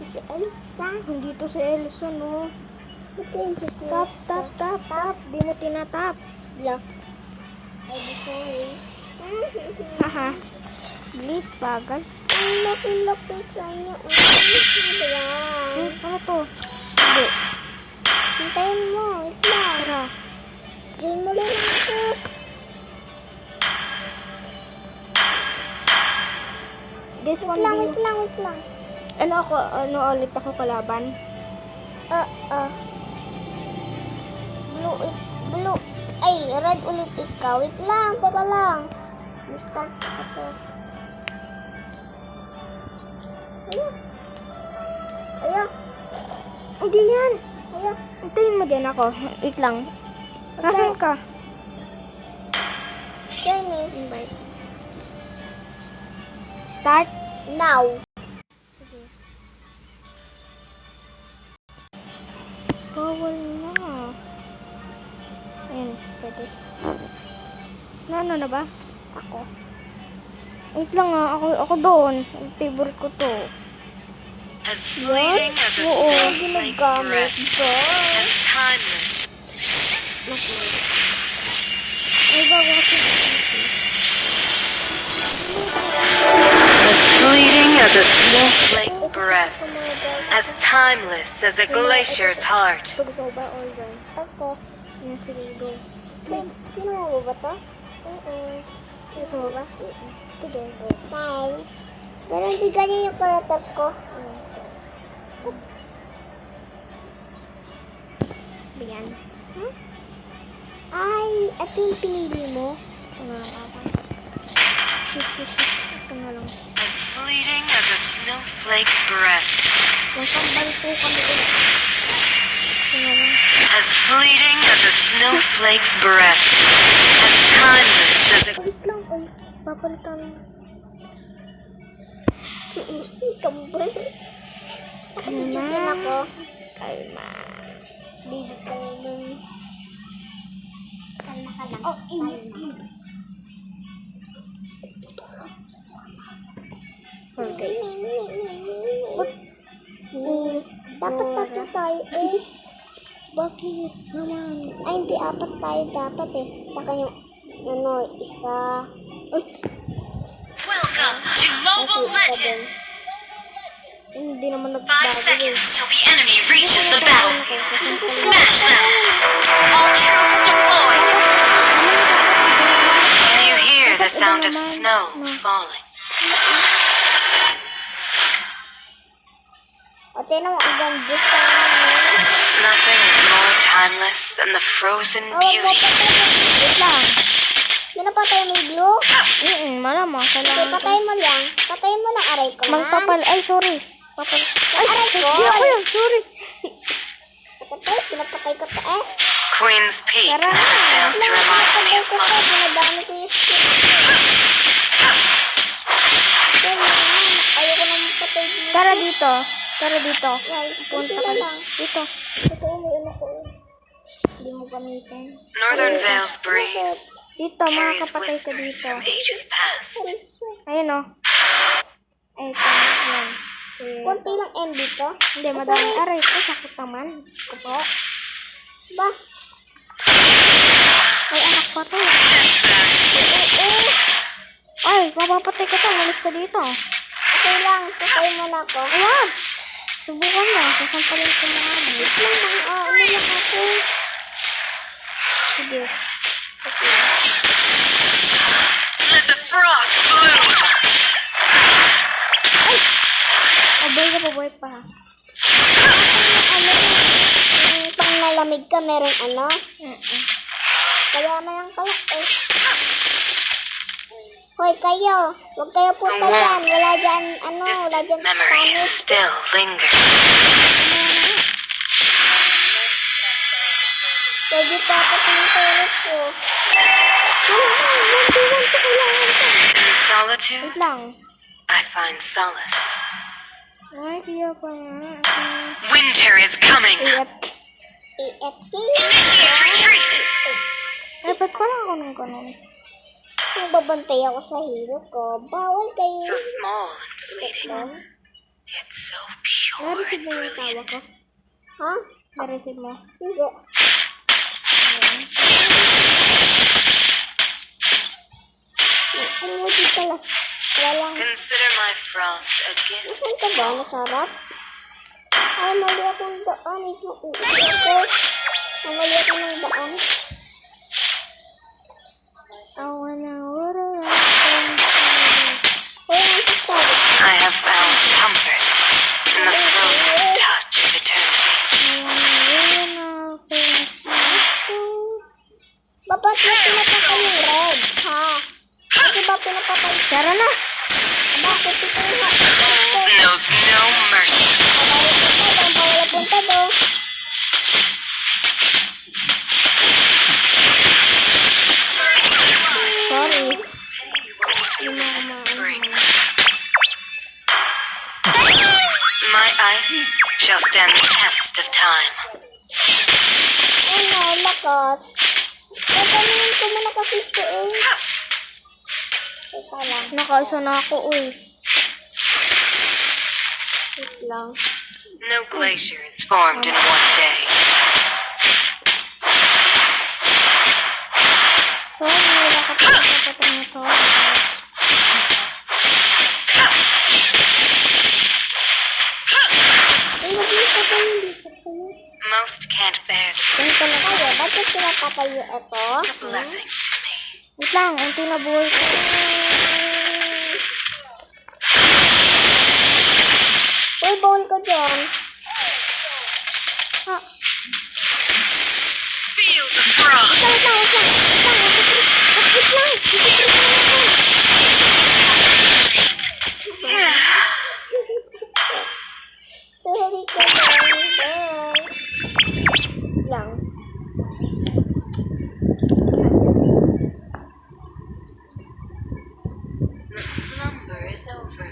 Si Elsa. Hindi to si Elsa, no? Ito yung si Tap, Elsa. tap, tap, tap. Di mo tinatap. Look. I'm sorry. Haha. Bilis, bagal. Ang laki-laki sa inyo. Ano yan? Ano to? Hindi. Hintayin mo. Wait lang. Tara. Diyan mo lang ako. This one, Wait lang. ano ulit ako kalaban? Blue. Ay, red ulit ikaw. Wait lang, teka lang. Start ako. Ayan. Hindi yan. Ayan. Hintayin mo din ako. Wait lang. Nasaan ka? Jenny. Invite. Start. Now. Sige. Bawal na. Ayan, pwede. Ano na ba? Ako. Wait lang ako doon. Ang favorite ko to. As fleeting as a Oo, snowflake's breath, as timeless. Ay, bago kasi. As fleeting as a snowflake's breath, as timeless as a glacier's heart. Gusto ko ba all done? Ako. Yan, sige, go. Sino mo ba to? Gusto mo ba? Sige, go. Thanks. Pero hindi ganyan yung karatap ko. Yan. Ay, ito yung pinili mo. Ano lang ako? Ito na lang. As fleeting as a snowflake's breath, Magkambal po kami ulit. Ito na lang. as fleeting as a snowflake's breath, as timeless as a Wait lang, ay. Papalitan. Kambal. Diyan ako. Kalma. Baby ko nun. Kalma ka lang. Oh, Oh, guys. Dapat tatlo tayo eh. Bakit naman? Ay, hindi apat tayo dapat eh. Saka yung, isa. Welcome to Mobile Legends! Hindi naman 5 nagbago eh. seconds till the enemy reaches the battlefield. Smash them! All troops deployed! Can you hear the sound of snow falling? O, tinan mo, ang ganda sa namin. Nothing is more timeless than the frozen beauty. Wait lang. Hindi na patay mo yung blue? Malamang. Okay, Kailangan patay mo lang. Patay mo lang, aray ko man. Ay, sorry. Ay, Aray ko. hindi ako yan. Sorry. Patay, pinapatay ko pa eh. Queen's Peak Tara. fails to remind me Pinapatay of ko pa, love. dinadami ko yung skin. Ayoko nang patay dito. Tara dito. Well, Punta kunti ka na lang. dito. Totoo, may ano ko eh. Hindi mo gamitin. Northern Vale's breeze Dito, carries makakapatay ka whispers dito. from ages past. Ayun o. Ay, ito. Yan. Kunti lang MB to. Hindi, madami. Aray ko, sakit naman. Ko po. Ba? Ay, anak pa to. Ay, mapapatay ka to. Malis ka dito. Okay lang, patay mo na ako. Ayan. Subukan mo. Sasampalin ko mga ano. Wait lang, ano lang ako. Sige. Let the frost bloom! Pabuhay pa. Yung pang nalamig ka, meron ano? Kaya na lang kayo eh. Hoy kayo, huwag kayo punta dyan. Wala dyan, wala Distant dyan memories Spanish. still linger. Pwede pa ako pinitulog ko. In solitude, Wait lang. I find solace. Ay, kaya pa nga. Winter is coming! EFT. Initiate retreat! Dapat ko lang ako ng ganun. Kung babantay ako sa hero ko, bawal kayo. So small and fleeting. It's so pure Na-receive and mo yung tawa brilliant. ko? Ha? Na-receive mo? Hindi. Umuti pala. Wala lang. Consider my frost a gift. Nasaan ka ba? Masarap? Ay, mali akong daan. Ito, uuwi ako. Mali ako ng daan. I wanna water Kaya ang sasabi. I have found comfort in the frozen touch of eternity. Ba't mo pinapakay yung red? Ha? Bakit ba pinapakay? Tara na! Bakit ito yung Cold knows no mercy. Pabalik ko pa doon. Pawala punta doon. Sorry. Spring. My ice shall stand the test of time. Ano, lakas. Tatanungin ko muna kasi ito eh. Teka lang. Nakaisa na ako, uy. Wait lang. No glacier is formed in one day. Sorry, wala ka pa kapatid mo. Ay, mag-isa pa yun. Bisa pa yun. Most can't bear the Ganito na tayo. Bakit pinapakayo ito? blessings to me. Wait lang, unti na buhay ko. Uy, bowl ko dyan. Ha? Feel the frost. Wait lang. Wait lang. Sorry ko lang. The slumber is over.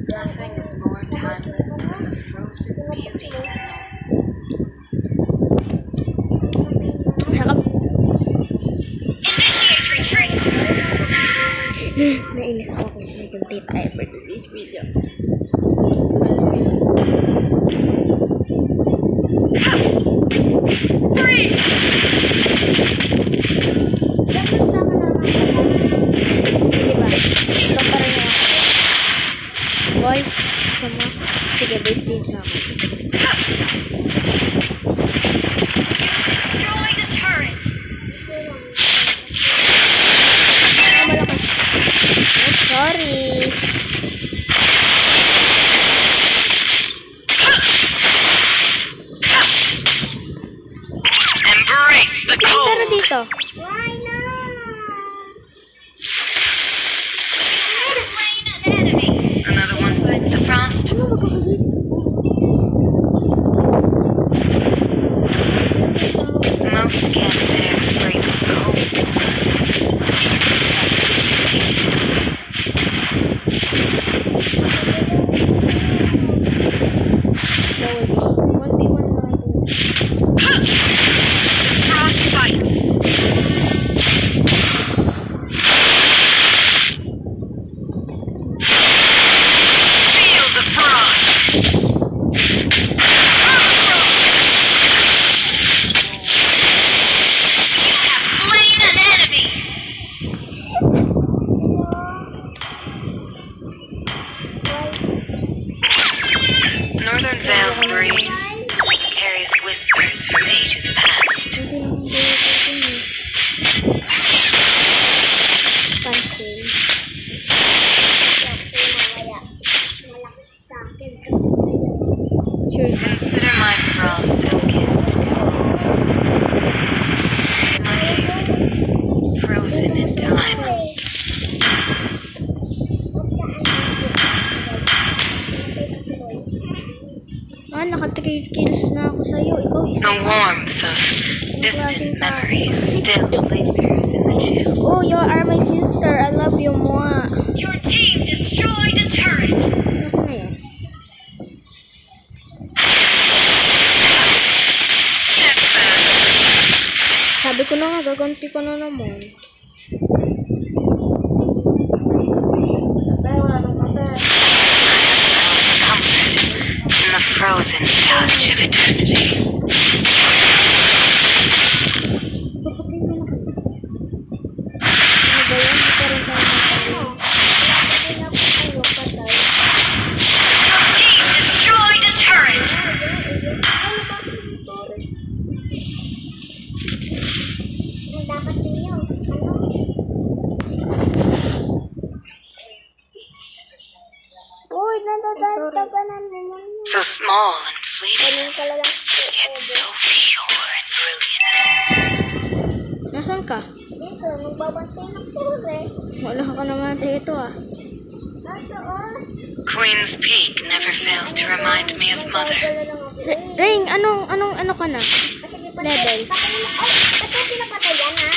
Nothing is more timeless than the frozen beauty that initiate retreat. Nainis ako kung nag-date tayo for today's video. Sige ba? Ito pa rin ako. Boy, gusto mo? Sige, base team sa akin. Destroy the turret. Ah, malakas. Oh, sorry. Embrace the Pero cold. dito. Why not? Another one bites the frost. Ano magkakalit? Most can't bear the freezing cold. Bawal. 1v1 na ito. Frost bites. Feel the frost. You have slain an enemy. Northern Vale's breeze carries whispers from ages past. Hindi lang ang buhay ko ito eh. Cancel. Mamaya. Malakas sa akin kasi sa'yo. Sure. Consider my frost a gift. Frozen in time. Ah, naka 3 kills na ako sa'yo. Ikaw isa. The warmth of distant memories still lingers in the chill. Oh, you are my sister. I love you more. Your team destroyed a turret. Nasaan na yan? Step back. Sabi ko na nga, gaganti ko na naman. labanan mo man. So small and fleeting, Ganun ka lang. yet so pure and brilliant. Nasaan ka? Dito, magbabantay ng tore. Wala ka naman dito ah. Ato, oh. Queen's Peak never fails to remind me of Mother. Magdadala lang ako eh. Rain, ano ka na? Kasi di pa Level. Ay, ito pinapatayan ha?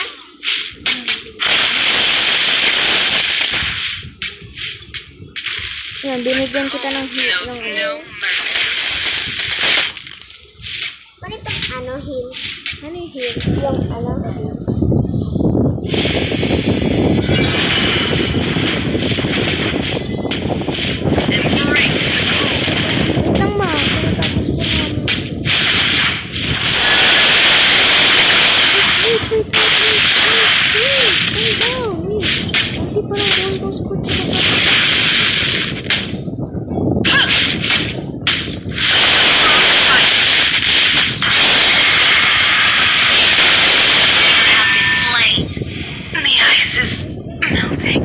Yan, binigyan kita ng Knows no mercy. Ano itong ano, hill? Ano yung heal? Yung ano? Embrace the cold. Wait lang ma, pinatapos po namin. Wait. Calm down, wait. Hindi pa lang doon ko sa kutsi na pa. Have been slain. The ice is melting.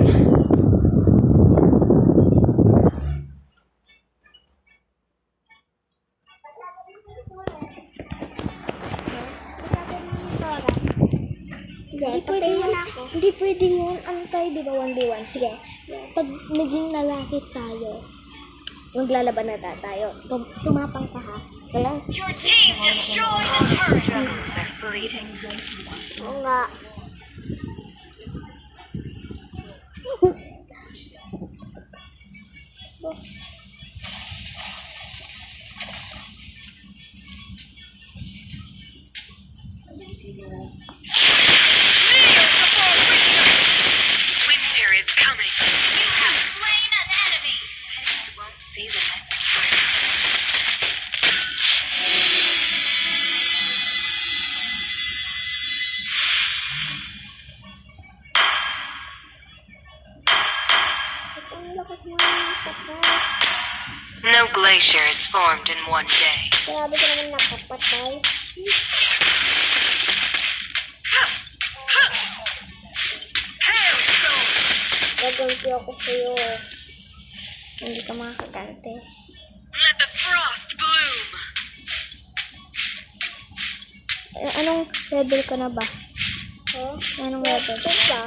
Hindi pwede yun. Hindi pwede yun. Ano tayo, di ba? 1v1. Sige. Pag naging lalaki tayo, maglalaban na tayo. Tumapang ka ha. Kaya, Your team destroyed the turret. Struggles are fleeting. Oo nga. Winter is coming. You have slain an enemy. Bet you won't see the next spring. Ang lakas mo naman patay. No glacier is formed in one day. Grabe ka naman nakapatay. Gaganti ako sa'yo. hindi ka makakagante. Let the frost bloom. Anong level ka na ba? Oh? Anong level? Ito pa.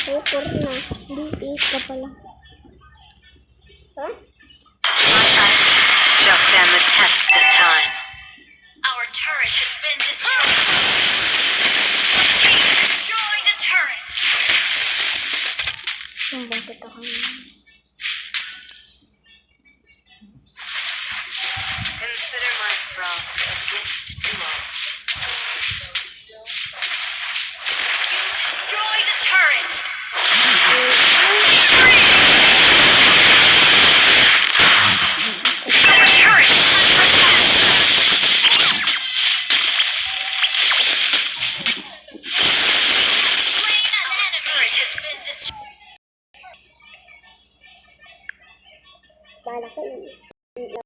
Ay, 4 na. Hindi, 8 ka pala. Ha? Just stand the test of time. Our turret has been destroyed. Team destroyed a turret. Sumbang kita ka naman. Consider my frost a gift to all. You destroyed a turret. Our turret is under attack. Slain an enemy. Turret has been destroyed. Bala ka yun.